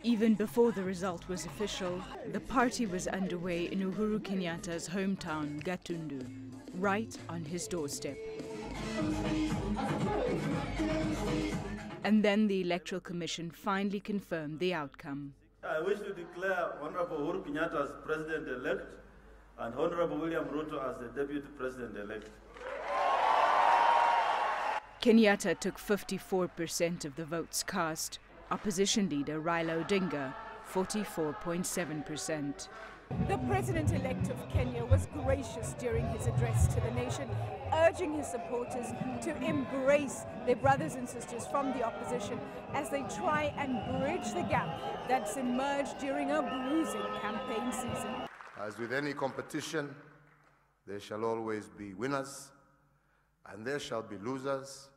Even before the result was official, the party was underway in Uhuru Kenyatta's hometown, Gatundu, right on his doorstep. And then the Electoral Commission finally confirmed the outcome. I wish to declare Honorable Uhuru Kenyatta as President-elect and Honorable William Ruto as the Deputy President-elect. Kenyatta took 54% of the votes cast. Opposition leader Raila Odinga, 44.7%. The President-elect of Kenya was gracious during his address to the nation, urging his supporters to embrace their brothers and sisters from the opposition as they try and bridge the gap that's emerged during a bruising campaign season. As with any competition, there shall always be winners and there shall be losers,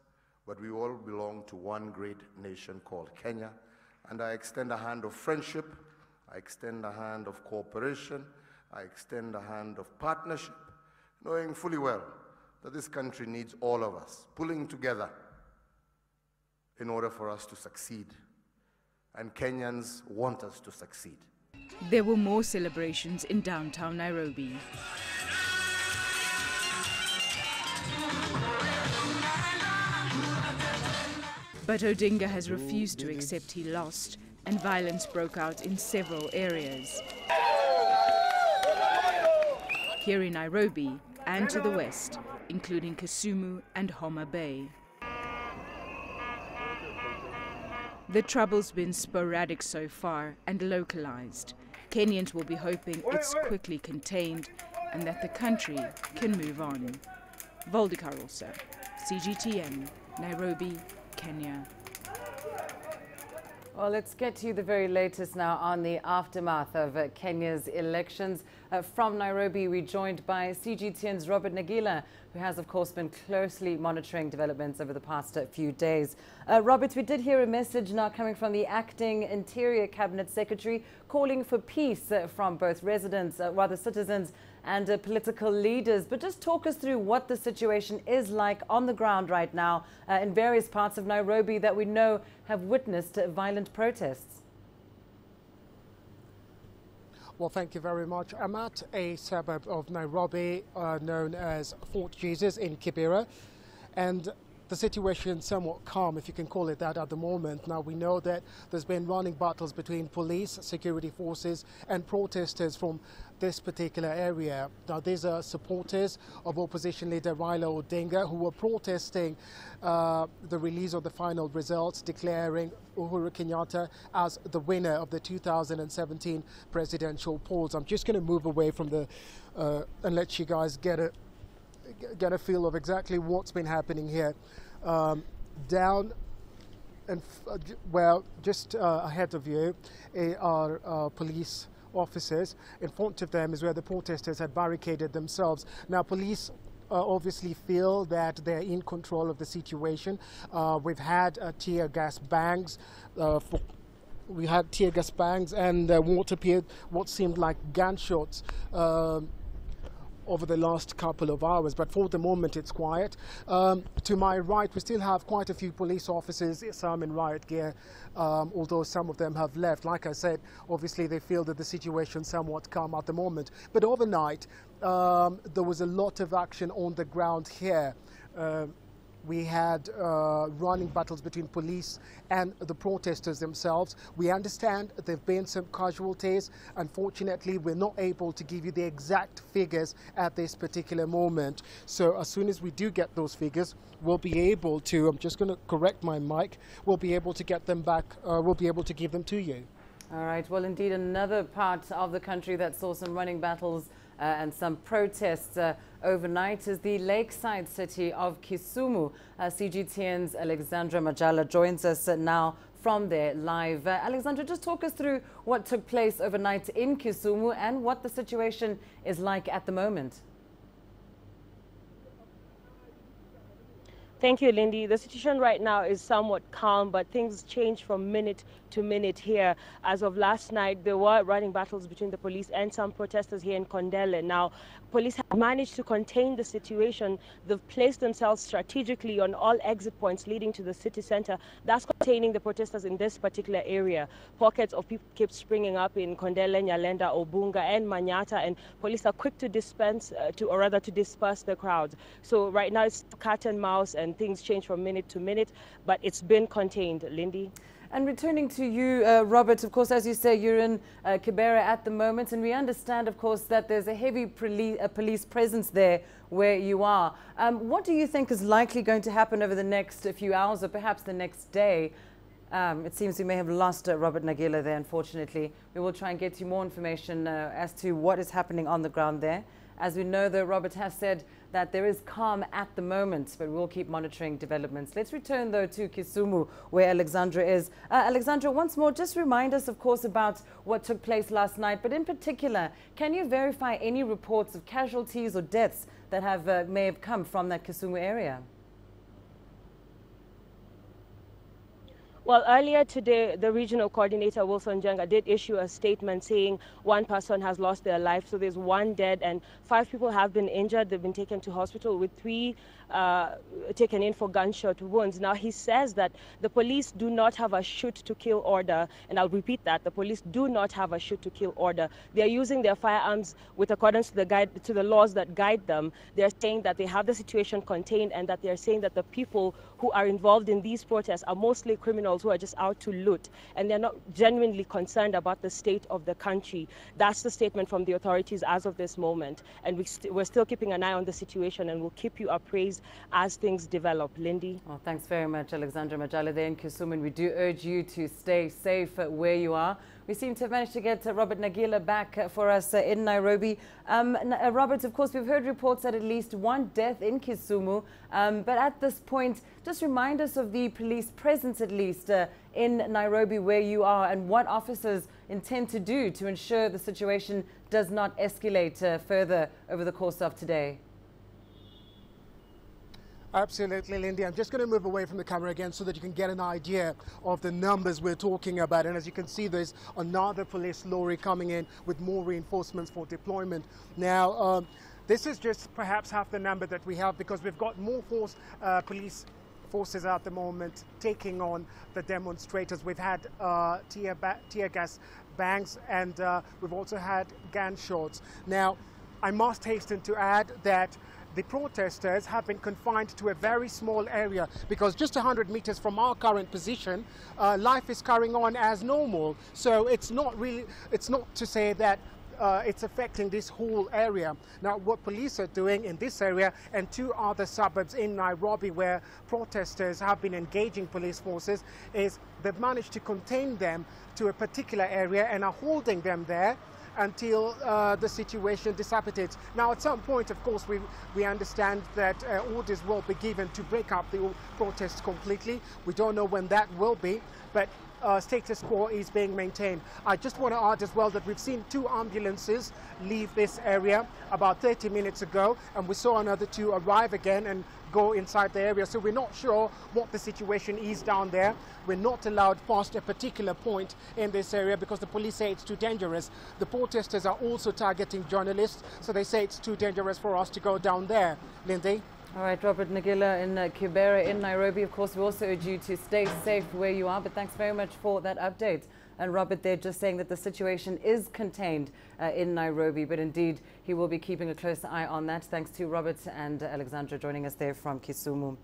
but we all belong to one great nation called Kenya. And I extend a hand of friendship, I extend a hand of cooperation, I extend a hand of partnership, knowing fully well that this country needs all of us pulling together in order for us to succeed. And Kenyans want us to succeed. There were more celebrations in downtown Nairobi. But Odinga has refused to accept he lost, and violence broke out in several areas. Here in Nairobi and to the west, including Kisumu and Homa Bay. The trouble's been sporadic so far and localized. Kenyans will be hoping it's quickly contained and that the country can move on. Vauldi, Carelse, CGTN, Nairobi, Kenya. Well, let's get to the very latest now on the aftermath of Kenya's elections. From Nairobi, we're joined by CGTN's Robert Nagila, who has, of course, been closely monitoring developments over the past few days. Robert, we did hear a message now coming from the acting Interior Cabinet Secretary calling for peace from both residents, citizens and political leaders. But just talk us through what the situation is like on the ground right now in various parts of Nairobi that we know have witnessed violent protests. Well, thank you very much. I'm at a suburb of Nairobi known as Fort Jesus in Kibera, and the situation is somewhat calm, if you can call it that, at the moment. Now, we know that there's been running battles between police, security forces and protesters from this particular area. Now, these are supporters of opposition leader Raila Odinga who were protesting the release of the final results, declaring Uhuru Kenyatta as the winner of the 2017 presidential polls. I'm just going to move away from the and let you guys get a feel of exactly what's been happening here. Down and just ahead of you are police officers. In front of them is where the protesters had barricaded themselves. Now, police obviously feel that they're in control of the situation. We've had tear gas bangs. We had tear gas bangs and what seemed like gunshots over the last couple of hours, but for the moment it's quiet. To my right, we still have quite a few police officers, some in riot gear, although some of them have left. Like I said, obviously they feel that the situation's somewhat calm at the moment. But overnight, there was a lot of action on the ground here. We had running battles between police and the protesters themselves. We understand there have been some casualties. Unfortunately, we're not able to give you the exact figures at this particular moment. So as soon as we do get those figures, we'll be able to, I'm just going to correct my mic, we'll be able to get them back, we'll be able to give them to you. All right. Well, indeed, another part of the country that saw some running battles and some protests overnight is the lakeside city of Kisumu. CGTN's Alexandra Majala joins us now from there live. Alexandra, just talk us through what took place overnight in Kisumu and what the situation is like at the moment. Thank you, Lindy. The situation right now is somewhat calm, but things change from minute to minute here. As of last night, there were running battles between the police and some protesters here in Kondele. Now, police have managed to contain the situation. They've placed themselves strategically on all exit points leading to the city center. That's containing the protesters in this particular area. Pockets of people keep springing up in Kondele, Nyalenda, Obunga, and Manyata, and police are quick to disperse the crowds. So right now it's cat and mouse, and things change from minute to minute, but it's been contained. Lindy? And returning to you, Robert, of course, as you say, you're in Kibera at the moment, and we understand, of course, that there's a heavy police presence there where you are. What do you think is likely going to happen over the next few hours or perhaps the next day? It seems we may have lost Robert Nagila there, unfortunately. We will try and get you more information as to what is happening on the ground there. As we know, though, Robert has said that there is calm at the moment, but we'll keep monitoring developments. Let's return, though, to Kisumu, where Alexandra is. Alexandra, once more, just remind us, of course, about what took place last night. But in particular, can you verify any reports of casualties or deaths that may have come from that Kisumu area? Well, earlier today, the regional coordinator, Wilson Jenga, did issue a statement saying one person has lost their life. So there's one dead and 5 people have been injured. They've been taken to hospital with 3 taken in for gunshot wounds. Now, he says that the police do not have a shoot-to-kill order. And I'll repeat that. The police do not have a shoot-to-kill order. They are using their firearms with accordance to the laws that guide them. They're saying that they have the situation contained, and that they're saying that the people who are involved in these protests are mostly criminals who are just out to loot, and they're not genuinely concerned about the state of the country. That's the statement from the authorities as of this moment, and we're still keeping an eye on the situation, and we'll keep you appraised as things develop. Lindy? Well, thanks very much, Alexandra Majala there in Kisumu, and we do urge you to stay safe where you are. We seem to have managed to get Robert Nagila back for us in Nairobi. Robert, of course, we've heard reports that at least 1 death in Kisumu. But at this point, just remind us of the police presence, at least, in Nairobi where you are, and what officers intend to do to ensure the situation does not escalate further over the course of today. Absolutely, Lindy. I'm just going to move away from the camera again so that you can get an idea of the numbers we're talking about. And as you can see, there's another police lorry coming in with more reinforcements for deployment. Now, this is just perhaps half the number that we have, because we've got more police forces at the moment taking on the demonstrators. We've had tear gas bangs, and we've also had gunshots. Now, I must hasten to add that the protesters have been confined to a very small area, because just 100 meters from our current position, life is carrying on as normal. So it's not to say that it's affecting this whole area. Now, what police are doing in this area and 2 other suburbs in Nairobi where protesters have been engaging police forces is they've managed to contain them to a particular area and are holding them there until the situation dissipates. Now, at some point, of course, we understand that orders will be given to break up the protests completely. We don't know when that will be, but status quo is being maintained. I just want to add as well that we've seen 2 ambulances leave this area about 30 minutes ago, and we saw another 2 arrive again and go inside the area. So we're not sure what the situation is down there. We're not allowed past a particular point in this area because the police say it's too dangerous. The protesters are also targeting journalists, so they say it's too dangerous for us to go down there. Lindy? All right, Robert Nagila in Kibera in Nairobi. Of course, we also urge you to stay safe where you are, but thanks very much for that update. And Robert there just saying that the situation is contained in Nairobi, but indeed he will be keeping a close eye on that. Thanks to Robert and Alexandra joining us there from Kisumu.